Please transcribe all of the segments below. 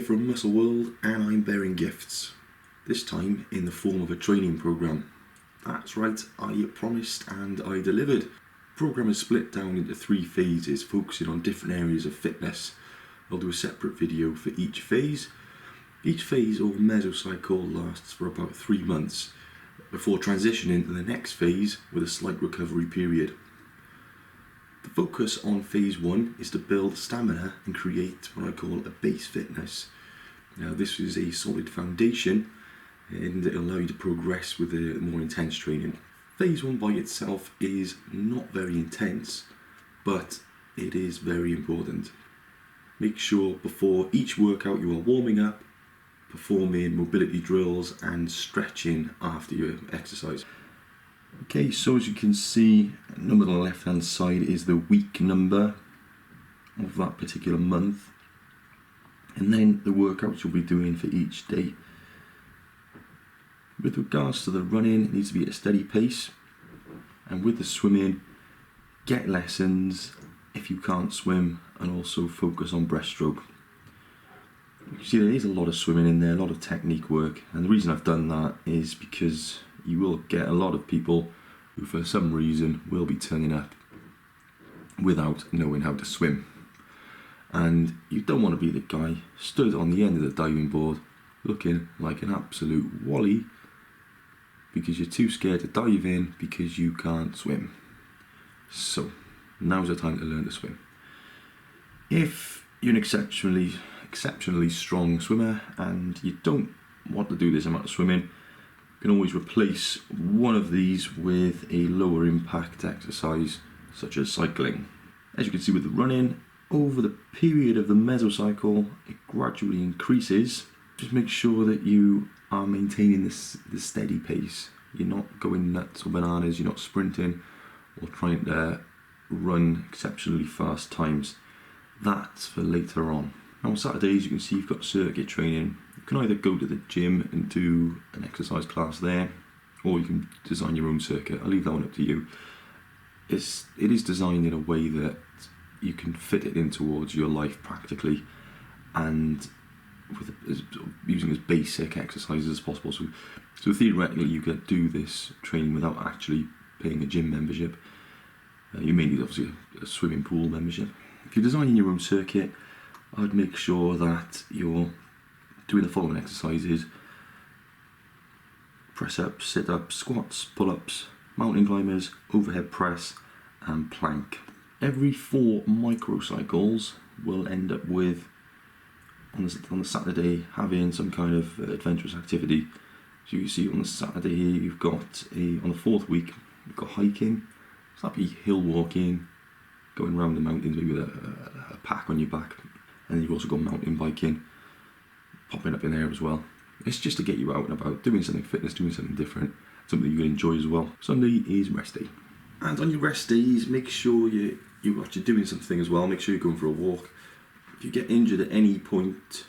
from Muscle World, and I'm bearing gifts. This time in the form of a training program. That's right, I promised and I delivered. The program is split down into 3 phases, focusing on different areas of fitness. I'll do a separate video for each phase. Each phase or mesocycle lasts for about 3 months before transitioning to the next phase with a slight recovery period. The focus on phase 1 is to build stamina and create what I call a base fitness. Now this is a solid foundation and it'll allow you to progress with the more intense training. Phase 1 by itself is not very intense, but it is very important. Make sure before each workout you are warming up, performing mobility drills and stretching after your exercise. Okay, so as you can see, the number on the left hand side is the week number of that particular month, and then the workouts you'll be doing for each day. With regards to the running, it needs to be at a steady pace, and with the swimming, get lessons if you can't swim, and also focus on breaststroke. You can see there is a lot of swimming in there, a lot of technique work, and the reason I've done that is because you will get a lot of people who for some reason will be turning up without knowing how to swim. And you don't want to be the guy stood on the end of the diving board looking like an absolute wally because you're too scared to dive in because you can't swim. So now's the time to learn to swim. If you're an exceptionally strong swimmer and you don't want to do this amount of swimming, you can always replace one of these with a lower impact exercise such as cycling. As you can see with the running, over the period of the mesocycle it gradually increases. Just make sure that you are maintaining the steady pace. You're not going nuts or bananas, you're not sprinting or trying to run exceptionally fast times. That's for later on. Now on Saturdays you can see you've got circuit training. You can either go to the gym and do an exercise class there, or you can design your own circuit. I'll leave that one up to you. It is designed in a way that you can fit it in towards your life practically, and using as basic exercises as possible. So theoretically you could do this training without actually paying a gym membership. You may need obviously a swimming pool membership. If you're designing your own circuit, I'd make sure that you're doing the following exercises: press-ups, sit-ups, squats, pull-ups, mountain climbers, overhead press and plank. Every 4 microcycles will end up with, on the Saturday, having some kind of adventurous activity. So you see on the Saturday here you've got on the 4th week you've got hiking, so that'd be hill walking, going around the mountains maybe with a pack on your back, and then you've also got mountain biking popping up in there as well. It's just to get you out and about, doing something fitness, doing something different, something you can enjoy as well. Sunday is rest day, and on your rest days make sure you're actually doing something as well. Make sure you're going for a walk. If you get injured at any point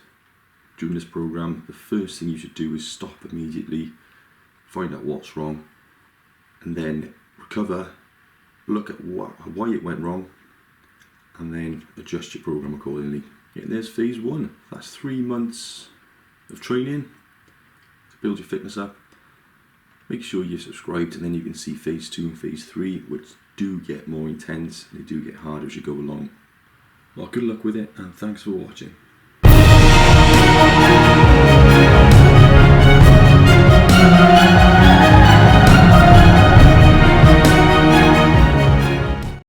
during this program, the first thing you should do is stop immediately, find out what's wrong, and then recover, look at why it went wrong, and then adjust your program accordingly. Yeah, there's phase 1. That's 3 months of training to build your fitness up. Make sure you're subscribed, and then you can see phase 2 and phase 3, which do get more intense and they do get harder as you go along. Well, good luck with it, and thanks for watching.